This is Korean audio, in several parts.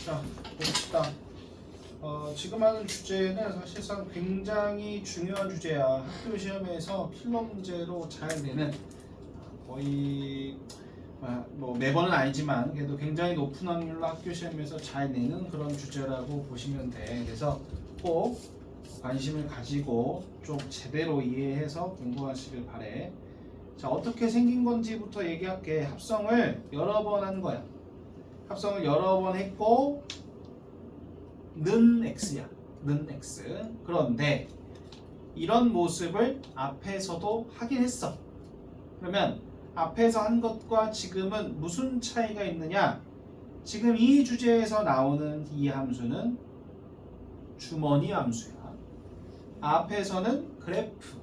자, 봅시다. 지금 하는 주제는 사실상 굉장히 중요한 주제야. 학교 시험에서 필러 문제로 잘 내는 거의 뭐 매번은 아니지만 그래도 굉장히 높은 확률로 학교 시험에서 잘 내는 그런 주제라고 보시면 돼. 그래서 꼭 관심을 가지고 좀 제대로 이해해서 공부하시길 바래. 자, 어떻게 생긴 건지부터 얘기할게. 합성을 여러 번 한 거야. 합성을 여러 번 했고 는 x야. 는 x. 그런데 이런 모습을 앞에서도 하긴 했어. 그러면 앞에서 한 것과 지금은 무슨 차이가 있느냐? 지금 이 주제에서 나오는 이 함수는 주머니 함수야. 앞에서는 그래프.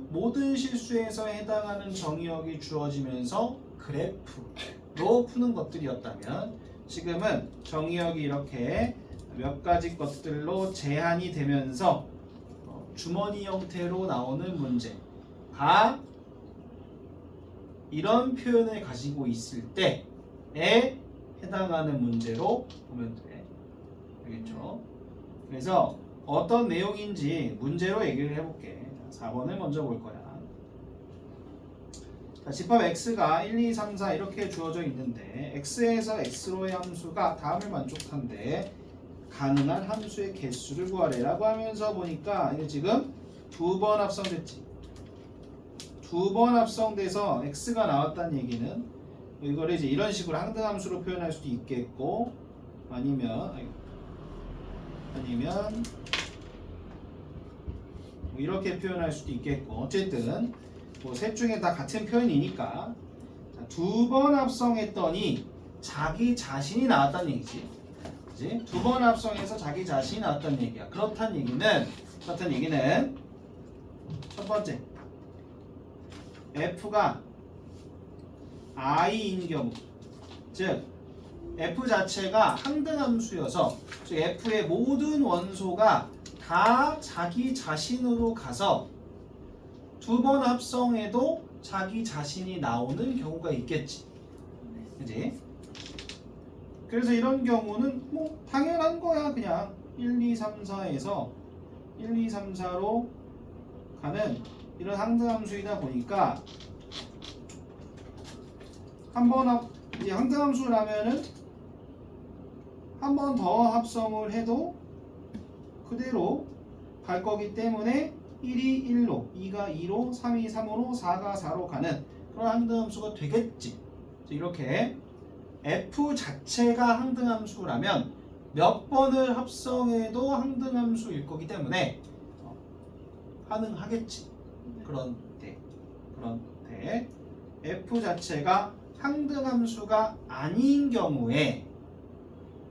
모든 실수에서 해당하는 정의역이 주어지면서 그래프로 푸는 것들이었다면 지금은 정의역이 이렇게 몇 가지 것들로 제한이 되면서 주머니 형태로 나오는 문제가 이런 표현을 가지고 있을 때에 해당하는 문제로 보면 돼. 알겠죠? 그래서 어떤 내용인지 문제로 얘기를 해볼게. 4번을 먼저 볼 거야. 자, 집합 x가 1, 2, 3, 4 이렇게 주어져 있는데 x에서 x로의 함수가 다음을 만족한데 가능한 함수의 개수를 구하래라고 하면서 보니까 이게 지금 두 번 합성됐지. 두 번 합성돼서 x가 나왔다는 얘기는 이거를 이제 이런 식으로 항등함수로 표현할 수도 있겠고 아니면 뭐 이렇게 표현할 수도 있겠고 어쨌든 뭐 셋 중에 다 같은 표현이니까 두 번 합성했더니 자기 자신이 나왔다는 얘기지. 그치? 두 번 합성해서 자기 자신이 나왔다는 얘기야. 그렇다는 얘기는 첫 번째 F가 I인 경우, 즉 F 자체가 항등함수여서 즉 F의 모든 원소가 다 자기 자신으로 가서 두 번 합성해도 자기 자신이 나오는 경우가 있겠지. 그지? 그래서 이런 경우는 뭐 당연한 거야. 그냥 1, 2, 3, 4에서 1, 2, 3, 4로 가는 이런 항등함수이다 보니까 이제 항등함수라면은 한 번 더 합성을 해도 그대로 갈 거기 때문에 1이 1로, 2가 2로, 3이 3으로, 4가 4로 가는 그런 항등함수가 되겠지. 이렇게 F 자체가 항등함수라면 몇 번을 합성해도 항등함수일 거기 때문에 가능하겠지. 그런데 F 자체가 항등함수가 아닌 경우에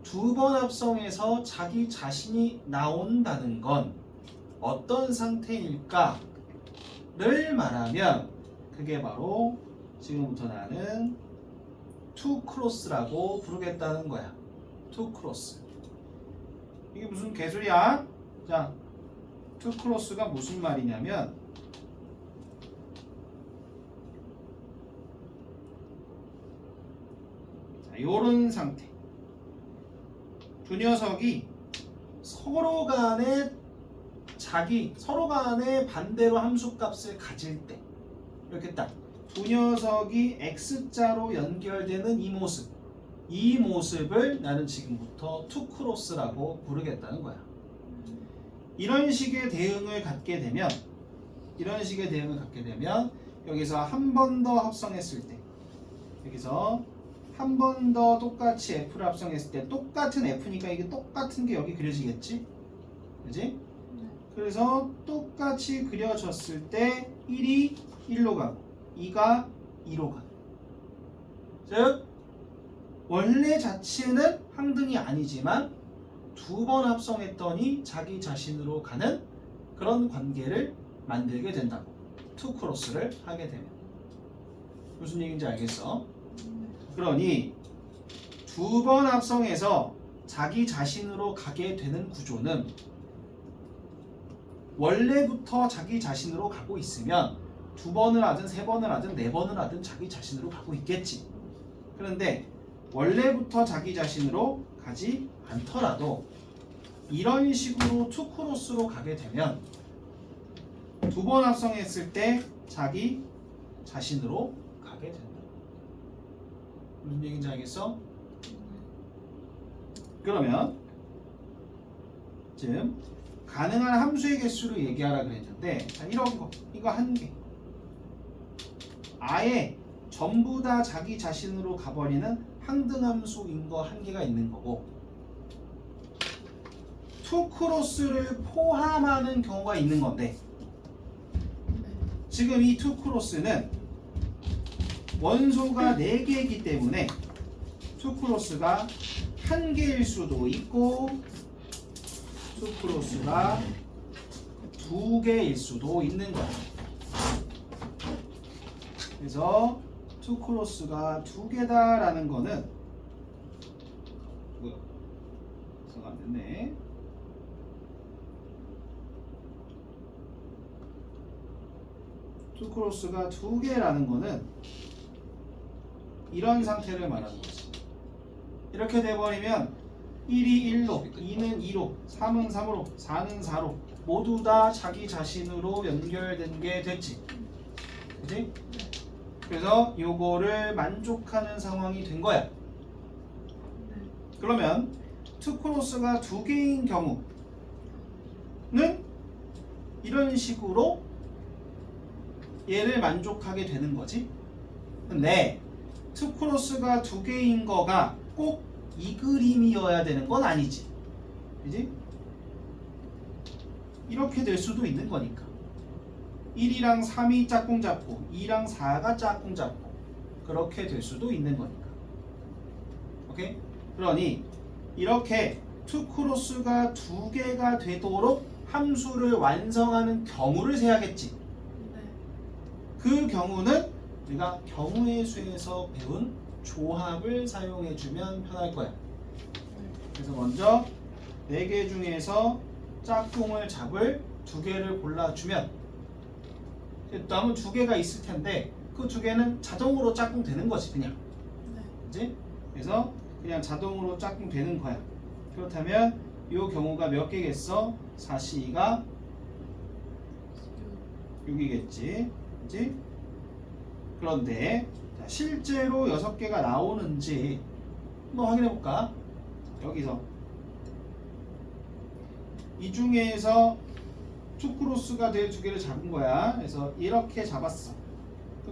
두 번 합성해서 자기 자신이 나온다는 건 어떤 상태일까를 말하면 그게 바로 지금부터 나는 투 크로스라고 부르겠다는 거야. 투 크로스. 이게 무슨 개소리야? 자, 투 크로스가 무슨 말이냐면 자, 요런 상태. 두 녀석이 서로 간에 반대로 함수값을 가질 때 이렇게 딱 두 녀석이 x자로 연결되는 이 모습을 나는 지금부터 투 크로스라고 부르겠다는 거야. 이런 식의 대응을 갖게 되면 여기서 한 번 더 합성했을 때 여기서 한 번 더 똑같이 F를 합성했을 때 똑같은 F니까 이게 똑같은 게 여기 그려지겠지? 그지? 그래서 똑같이 그려졌을 때 1이 1로 가고 2가 2로 가고 즉 원래 자체는 항등이 아니지만 두 번 합성했더니 자기 자신으로 가는 그런 관계를 만들게 된다고. 투 크로스를 하게 되면 무슨 얘기인지 알겠어? 그러니 두 번 합성해서 자기 자신으로 가게 되는 구조는 원래부터 자기 자신으로 가고 있으면 두 번을 하든 세 번을 하든 네 번을 하든 자기 자신으로 가고 있겠지. 그런데 원래부터 자기 자신으로 가지 않더라도 이런 식으로 투크로스로 가게 되면 두 번 합성했을 때 자기 자신으로 가게 된다. 무슨 얘기인지 알겠어? 그러면 지금 가능한 함수의 개수를 얘기하라 그랬는데, 자, 이런 거, 이거 한 개. 아예 전부 다 자기 자신으로 가버리는 항등함수인 거 한 개가 있는 거고, 투크로스를 포함하는 경우가 있는 건데, 지금 이 투크로스는 원소가 4개이기 때문에 투크로스가 1개일 수도 있고 투크로스가 2개일 수도 있는 거야. 그래서 투크로스가 2개다라는 거는 뭐야? 성 안 됐네. 투크로스가 2개라는 거는 이런 상태를 말하는 거지. 이렇게 돼버리면 1이 1로, 2는 2로, 3은 3으로, 4는 4로 모두 다 자기 자신으로 연결된 게 됐지. 그치? 그래서 요거를 만족하는 상황이 된 거야. 그러면 투크로스가 2개인 경우는 이런 식으로 얘를 만족하게 되는 거지. 근데 투크로스가 2개인 거가 꼭 이 그림이어야 되는 건 아니지. 그지? 이렇게 될 수도 있는 거니까. 1이랑 3이 짝꿍 잡고 2랑 4가 짝꿍 잡고 그렇게 될 수도 있는 거니까. 오케이? 그러니 이렇게 투크로스가 2개가 되도록 함수를 완성하는 경우를 세야겠지. 그 경우는 우리가 경우의 수에서 배운 조합을 사용해주면 편할 거야. 그래서 먼저 4개 중에서 짝꿍을 잡을 2개를 골라주면 남은 2개가 있을 텐데 그 2개는 자동으로 짝꿍 되는 거지 그냥. 그치? 그래서 그냥 자동으로 짝꿍 되는 거야. 그렇다면 이 경우가 몇 개겠어? 4C2가 6이겠지. 그치? 그런데 자, 실제로 6개가 나오는지 한번 확인해볼까? 여기서 이 중에서 투크로스가 될 2개를 잡은 거야. 그래서 이렇게 잡았어.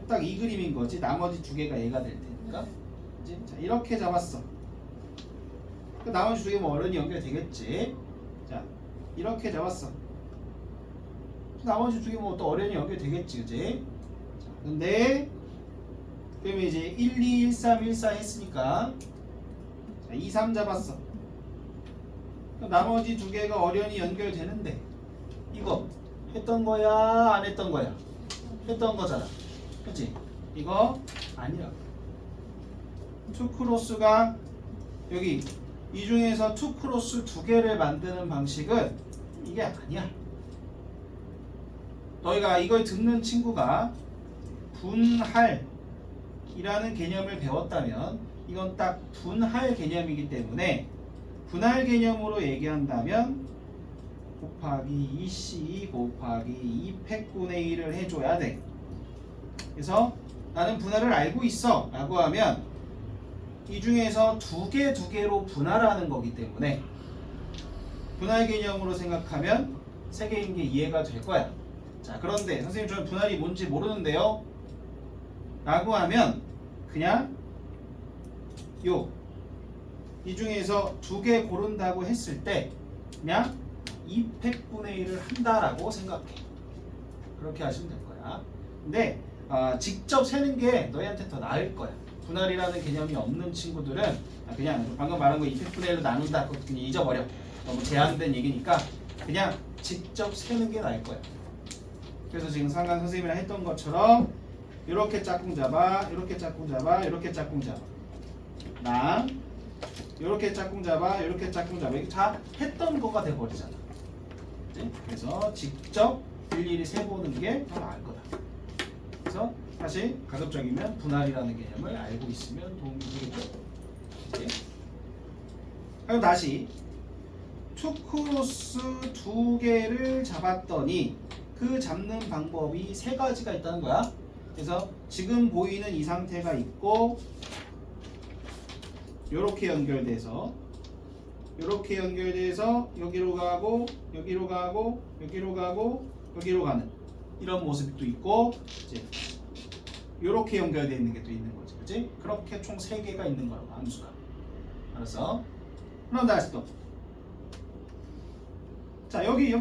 딱 이 그림인 거지. 나머지 2개가 얘가 될 테니까. 그치? 자, 이렇게 잡았어. 나머지 2개 뭐 어른이 연결되겠지. 자, 이렇게 잡았어. 나머지 2개 뭐 또 어른이 연결되겠지. 그치? 자, 근데 그러면 이제 1, 2, 1, 3, 1, 4 했으니까 자, 2, 3 잡았어. 나머지 2개가 어련히 연결되는데 이거 했던 거야? 안 했던 거야? 했던 거잖아. 그치? 이거 아니라고. 투크로스가 여기 이 중에서 투크로스 2개를 만드는 방식은 이게 아니야. 너희가 이걸 듣는 친구가 분할이라는 개념을 배웠다면 이건 딱 분할 개념이기 때문에 분할 개념으로 얘기한다면 곱하기 2C 곱하기 2팩분의 1을 해줘야 돼. 그래서 나는 분할을 알고 있어 라고 하면 이 중에서 2개로 분할하는 거기 때문에 분할 개념으로 생각하면 3개인 게 이해가 될 거야. 자, 그런데 선생님 저는 분할이 뭔지 모르는데요 라고 하면 그냥 이 중에서 2개 고른다고 했을 때 그냥 2팩분의 1을 한다라고 생각해. 그렇게 하시면 될 거야. 근데 직접 세는 게 너희한테 더 나을 거야. 분할이라는 개념이 없는 친구들은 그냥 방금 말한 거 2팩분의 1로 나눈다 그거 그냥 잊어버려. 너무 제한된 얘기니까 그냥 직접 세는 게 나을 거야. 그래서 지금 상관 선생님이랑 했던 것처럼 이렇게 짝꿍 잡아, 이렇게 짝꿍 잡아, 이렇게 짝꿍 잡아. 이렇게 짝꿍 잡아, 이렇게 짝꿍 잡아. 이게 다 했던 거가 돼버리잖아. 그치? 그래서 직접 일일이 세보는 게 더 나을 거다. 그래서 사실 가급적이면 분할이라는 개념을 알고 있으면 도움이 되겠죠. 그럼 다시 투크로스 두 개를 잡았더니 그 잡는 방법이 세 가지가 있다는 거야. 그래서 지금 보이는 이 상태가 있고 요렇게 연결돼서 여기로 가고 여기로 가고 여기로 가고 여기로 가는 이런 모습도 있고 이제 요렇게 연결되어 있는 게 또 있는 거지. 그치? 그렇게 총 3개가 있는 거라고 함수가. 알았어? 그럼 다시 또 자 여기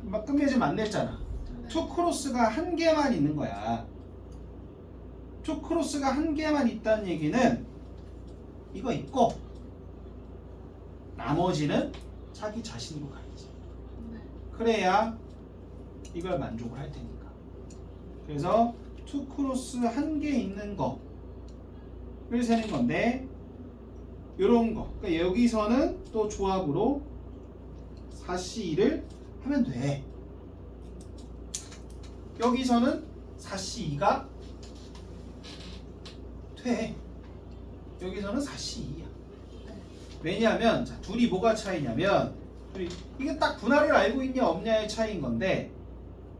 막 끝맺음 안 냈잖아. 투크로스가 한 개만 있는 거야. 투크로스가 한 개만 있다는 얘기는 이거 있고 나머지는 자기 자신으로 가야지. 그래야 이걸 만족을 할 테니까. 그래서 투크로스 한 개 있는 거를 세는 건데 요런 거. 그러니까 여기서는 또 조합으로 4C2를 하면 돼. 여기서는 4C2가 돼. 여기서는 4C2야. 왜냐하면 자, 둘이 뭐가 차이냐면 이게 딱 분할을 알고 있냐 없냐의 차이인 건데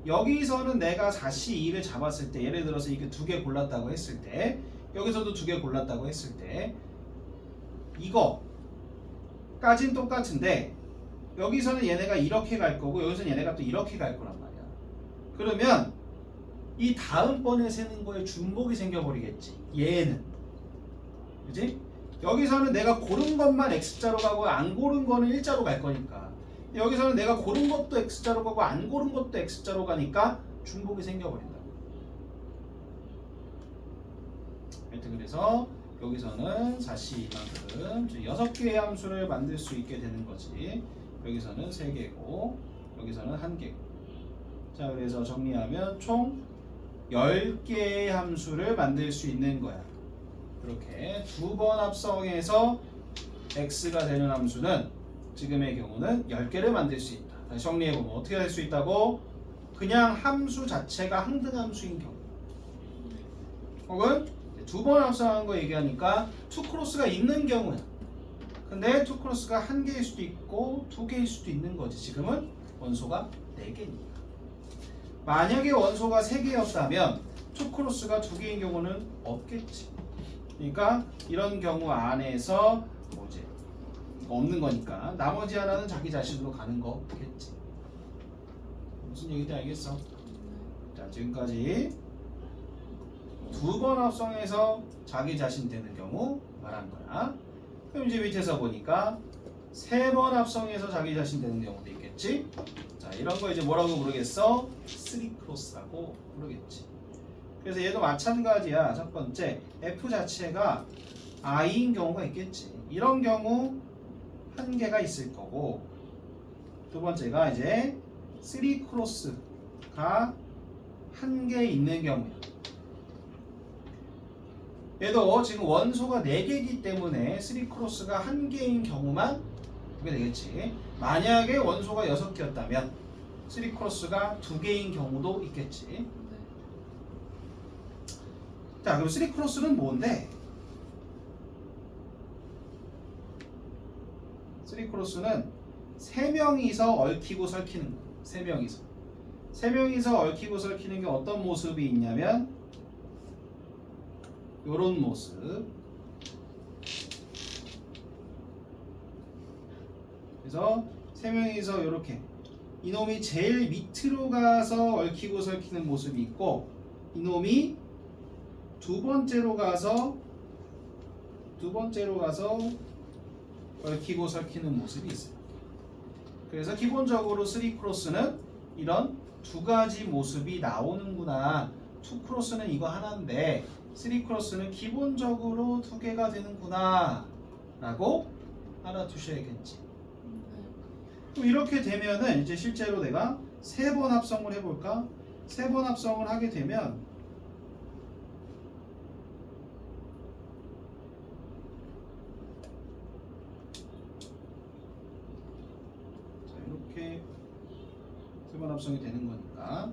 여기서는 내가 4C2를 잡았을 때 예를 들어서 이게 2개 골랐다고 했을 때 여기서도 2개 골랐다고 했을 때 이거까진 똑같은데 여기서는 얘네가 이렇게 갈 거고 여기서는 얘네가 또 이렇게 갈 거란 말이야. 그러면 이 다음번에 세는 거에 중복이 생겨버리겠지. 얘는 그지? 여기서는 내가 고른 것만 X자로 가고 안 고른 거는 일자로 갈 거니까 여기서는 내가 고른 것도 X자로 가고 안 고른 것도 X자로 가니까 중복이 생겨버린다고. 하여튼 그래서 여기서는 4C2만큼 6개의 함수를 만들 수 있게 되는 거지. 여기서는 3개고 여기서는 1개고. 자 그래서 정리하면 총 10개의 함수를 만들 수 있는 거야. 이렇게 2번 합성해서 x가 되는 함수는 지금의 경우는 10개를 만들 수 있다. 다시 정리해보면 어떻게 할 수 있다고? 그냥 함수 자체가 항등함수인 경우 혹은 2번 합성한 거 얘기하니까 투크로스가 있는 경우야. 근데 투크로스가 1개일 수도 있고 2개일 수도 있는 거지. 지금은 원소가 4개니까. 만약에 원소가 3개였다면 투크로스가 2개인 경우는 없겠지. 그러니까 이런 경우 안에서 이제 없는 거니까 나머지 하나는 자기 자신으로 가는 거겠지. 무슨 얘기인지 알겠어? 자 지금까지 2번 합성해서 자기 자신 되는 경우 말한 거야. 그럼 이제 밑에서 보니까 3번 합성해서 자기 자신 되는 경우도 있겠지. 자 이런 거 이제 뭐라고 부르겠어? 3크로스라고 부르겠지. 그래서 얘도 마찬가지야. 첫 번째 F 자체가 I인 경우가 있겠지. 이런 경우 1개가 있을 거고 두 번째가 이제 3크로스가 1개 있는 경우야. 얘도 지금 원소가 4개이기 때문에 3크로스가 1개인 경우만 보게 되겠지. 만약에 원소가 6개였다면 3크로스가 2개인 경우도 있겠지. 자 그럼 3크로스는 뭔데? 3크로스는 3명이서 얽히고 설키는 거야. 3명이서 얽히고 설키는 게 어떤 모습이 있냐면 요런 모습. 그래서 3명이서 요렇게 이놈이 제일 밑으로 가서 얽히고 설키는 모습이 있고 이놈이 두 번째로 가서 얽히고 설키는 모습이 있어요. 그래서 기본적으로 3크로스는 이런 2가지 모습이 나오는구나. 2크로스는 이거 하나인데 3크로스는 기본적으로 2개가 되는구나 라고 알아두셔야겠지. 그럼 이렇게 되면은 이제 실제로 내가 3번 합성을 해볼까? 3번 합성을 하게 되면 이렇게 3번 합성이 되는 거니까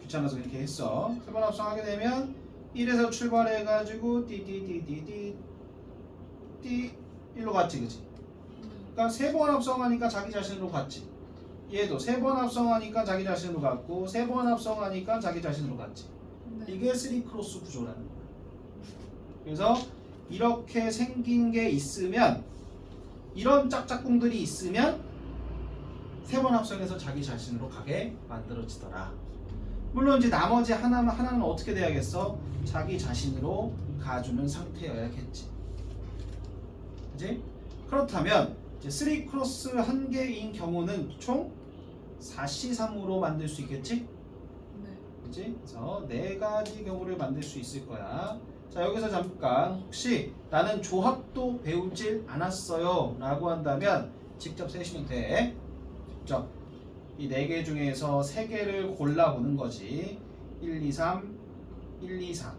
귀찮아서 이렇게 했어. 3번 합성하게 되면 1에서 출발해가지고 띠 1로 갔지 그치? 그러니까 세 번 합성하니까 자기 자신으로 갔지. 얘도 세 번 합성하니까 자기 자신으로 갔고 세 번 합성하니까 자기 자신으로 갔지. 네. 이게 3크로스 구조라는 거야. 그래서 이렇게 생긴 게 있으면 이런 짝짝꿍들이 있으면 세 번 합성해서 자기 자신으로 가게 만들어지더라. 물론 이제 나머지 하나는 어떻게 돼야겠어? 자기 자신으로 가주는 상태여야겠지. 그지? 그렇다면 이제 3크로스 한 개인 경우는 총 4C3으로 만들 수 있겠지? 네. 그지? 그래서 네 가지 경우를 만들 수 있을 거야. 자, 여기서 잠깐 혹시 나는 조합도 배우질 않았어요 라고 한다면 직접 세시면 돼. 직접 이 네 개 중에서 세 개를 골라보는 거지. 1, 2, 3, 1, 2, 4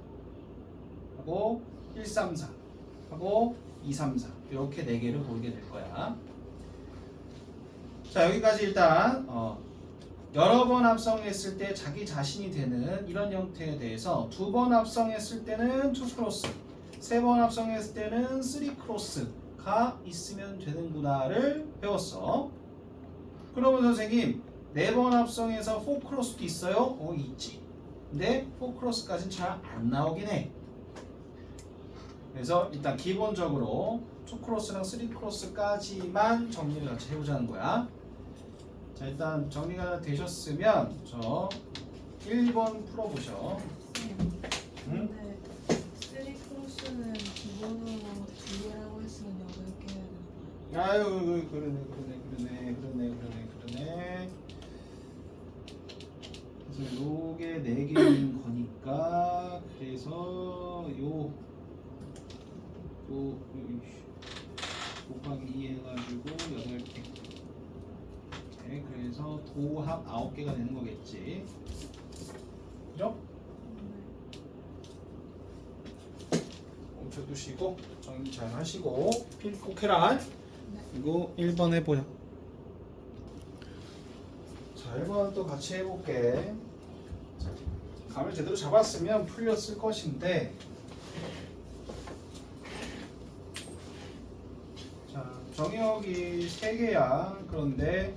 하고 1, 3, 4 하고 2, 3, 4 이렇게 네 개를 고르게 될 거야. 자, 여기까지 일단 여러 번 합성했을 때 자기 자신이 되는 이런 형태에 대해서 두 번 합성했을 때는 2크로스, 세 번 합성했을 때는 3크로스가 있으면 되는구나를 배웠어. 그러면 선생님, 네 번 합성해서 4크로스도 있어요? 있지. 근데 4크로스까지는 잘 안 나오긴 해. 그래서 일단 기본적으로 2크로스랑 3크로스까지만 정리를 같이 해보자는 거야. 자, 일단 정리가 되셨으면 저 1번 풀어보셔. 응? 근데 3크로스는 기본으로 2개라고 했으면 8개 해야 되는 거예요. 아유, 그러네. 그래서 요게 4개인 거니까 그래서 요 곱하기 2 해가지고 8개. 네, 그래서 도합 9개가 되는 거겠지. 그죠? 멈춰두시고 정리 잘 하시고 필 꼭 해라. 이거 1번 해보자. 자, 1번 또 같이 해볼게. 자, 감을 제대로 잡았으면 풀렸을 것인데, 자, 정의역이 3개야. 그런데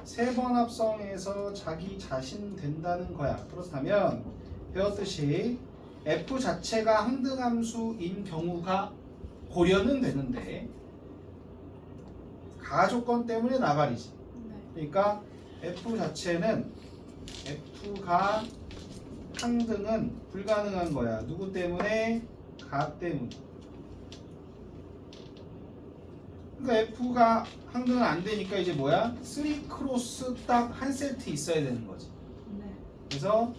3번 합성해서 자기 자신 된다는 거야. 그렇다면 배웠듯이 F 자체가 항등함수인 경우가 고려는 되는데 가조건 때문에 나가리지. 그러니까 F 자체는 F가 항등은 불가능한 거야. 누구 때문에? 가 때문에. 그러니까 F가 항등은 안 되니까 이제 뭐야? 3크로스 딱 한 세트 있어야 되는 거지. 네. 그래서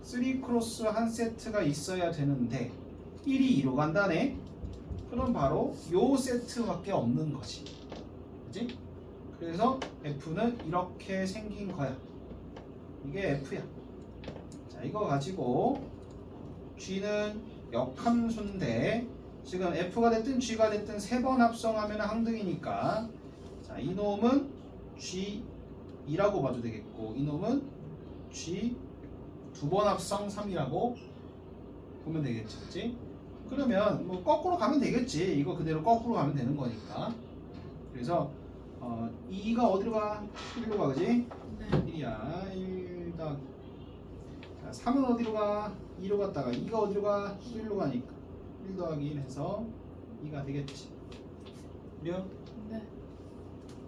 3크로스 한 세트가 있어야 되는데 1이 2로 간다네? 그럼 바로 요 세트밖에 없는 거지. 그지? 그래서 F는 이렇게 생긴 거야. 이게 F야. 자, 이거 가지고 G는 역함수인데 지금 F가 됐든 G가 됐든 3번 합성하면 항등이니까 자, 이놈은 G2라고 봐도 되겠고 이놈은 G 2번 합성 3이라고 보면 되겠지. 그치? 그러면 뭐 거꾸로 가면 되겠지. 이거 그대로 거꾸로 가면 되는 거니까. 그래서 2가 어디로 가? 1로 가. 그지? 네. 1이야. 1 더하기. 자, 3은 어디로 가? 2로 갔다가 2가 어디로 가? 1로 가니까 1 더하기 1 해서 2가 되겠지. 그래요? 네.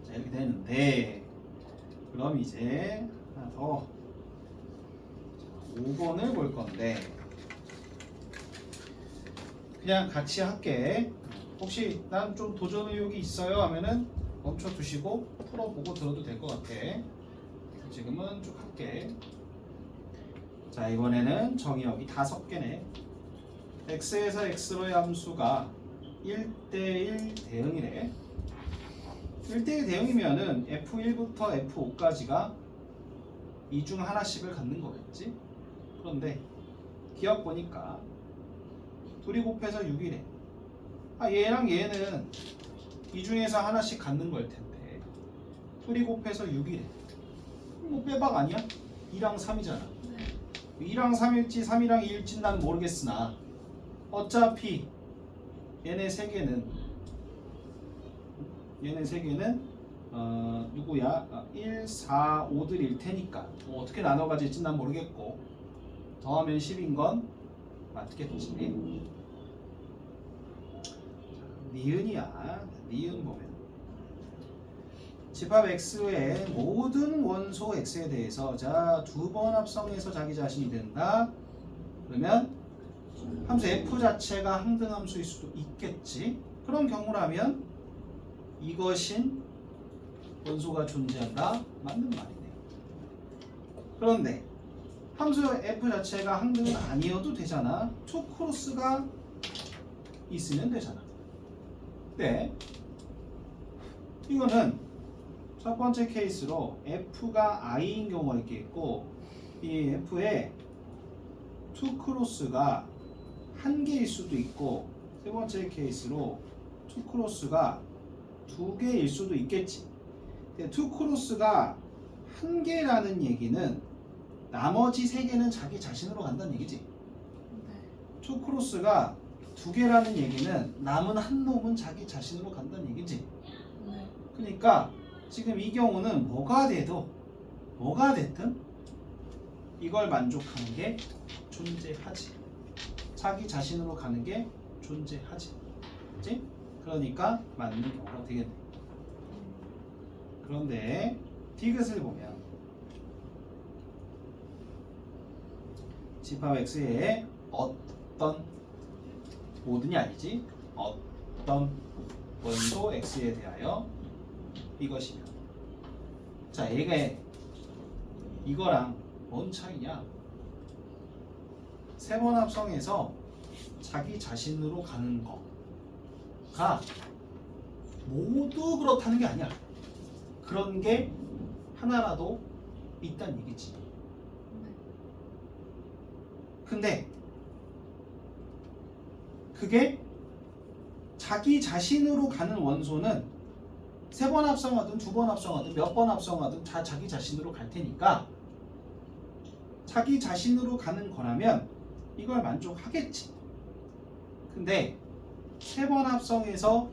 자, 이렇게 되는데 그럼 이제 하나 더 5번을 볼 건데 그냥 같이 할게. 혹시 난 좀 도전 의욕이 있어요 하면은 멈춰 두시고 풀어보고 들어도 될 것 같아. 지금은 쭉 할게. 자, 이번에는 정의역이 5개네. x에서 x로의 함수가 1대1 대응이래. 1대1 대응이면은 f1부터 f5까지가 이 중 하나씩을 갖는 거겠지? 그런데 기억 보니까 둘이 곱해서 6이래. 얘랑 얘는 이 중에서 하나씩 갖는 걸 텐데 둘이 곱해서 6이래. 뭐 빼박 아니야? 2랑 3이잖아. 네. 2랑 3일지 3이랑 2일지 난 모르겠으나 어차피 얘네 세 개는 얘네 세 개는 누구야? 1, 4, 5들일 테니까 뭐 어떻게 나눠 가질지 난 모르겠고 더하면 10인 건 맞겠지. 니은이야. 니은 보면 집합 X의 모든 원소 X에 대해서 자, 두 번 합성해서 자기 자신이 된다. 그러면 함수 F 자체가 항등함수일 수도 있겠지. 그런 경우라면 이것인 원소가 존재한다. 맞는 말이네요. 그런데 함수 F 자체가 항등은 아니어도 되잖아. 투 크로스가 있으면 되잖아. 네. 이거는 첫 번째 케이스로 F가 I인 경우가 있겠고 이 F에 투 크로스가 한 개일 수도 있고 세 번째 케이스로 투 크로스가 두 개일 수도 있겠지. 투 크로스가 한 개라는 얘기는 나머지 세 개는 자기 자신으로 간다는 얘기지. 투 크로스가 두 개라는 얘기는 남은 한 놈은 자기 자신으로 간다는 얘기지. 그러니까 지금 이 경우는 뭐가 됐든 이걸 만족하는 게 존재하지. 자기 자신으로 가는 게 존재하지. 그치? 그러니까 맞는 경우가 되겠네. 그런데 디귿을 보면 집합 X의 어떤 모든이 아니지 어떤 원소 X에 대하여 이것이면 자 얘가 이거랑 뭔 차이냐 세 번 합성해서 자기 자신으로 가는 거가 모두 그렇다는 게 아니야. 그런 게 하나라도 있단 얘기지. 근데 그게 자기 자신으로 가는 원소는 세 번 합성하든 두 번 합성하든 몇 번 합성하든 다 자기 자신으로 갈 테니까 자기 자신으로 가는 거라면 이걸 만족하겠지. 근데 세 번 합성해서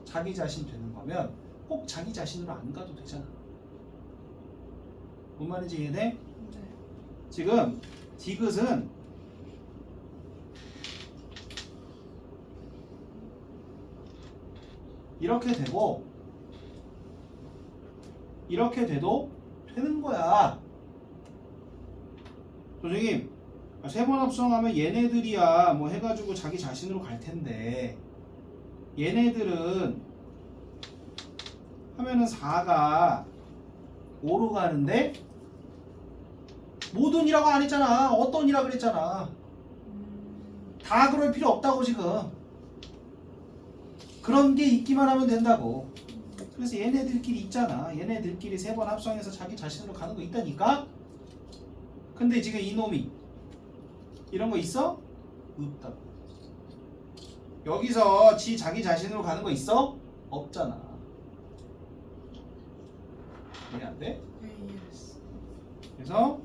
자기 자신 되는 거면 꼭 자기 자신으로 안 가도 되잖아. 뭔 말인지 이해돼? 네. 지금 디귿은 이렇게 되고 이렇게 돼도 되는 거야. 선생님 세 번 합성하면 얘네들이야 뭐 해가지고 자기 자신으로 갈 텐데 얘네들은 하면은 4가 5로 가는데 모든이라고 안 했잖아. 어떤이라 그랬잖아. 다 그럴 필요 없다고 지금. 그런 게 있기만 하면 된다고. 그래서 얘네들끼리 있잖아. 얘네들끼리 세 번 합성해서 자기 자신으로 가는 거 있다니까. 근데 지금 이놈이 이런 거 있어? 없다고. 여기서 자기 자신으로 가는 거 있어? 없잖아. 이해 안 돼? yes. 그래서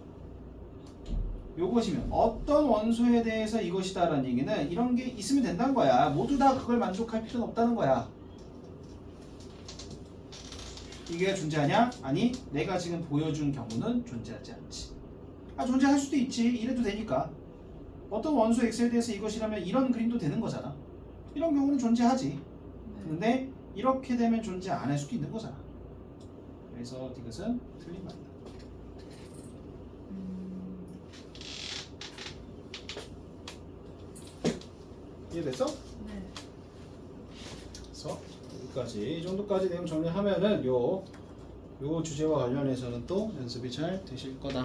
요것이면 어떤 원소에 대해서 이것이다라는 얘기는 이런 게 있으면 된다는 거야. 모두 다 그걸 만족할 필요는 없다는 거야. 이게 존재하냐? 아니, 내가 지금 보여준 경우는 존재하지 않지. 존재할 수도 있지. 이래도 되니까. 어떤 원소 X에 대해서 이것이라면 이런 그림도 되는 거잖아. 이런 경우는 존재하지. 근데 이렇게 되면 존재 안 할 수도 있는 거잖아. 그래서 디귿은 틀린 말이다. 이해됐어? 네. 그래서 여기까지 이 정도까지 내용 정리하면은 요 주제와 관련해서는 또 연습이 잘 되실 거다.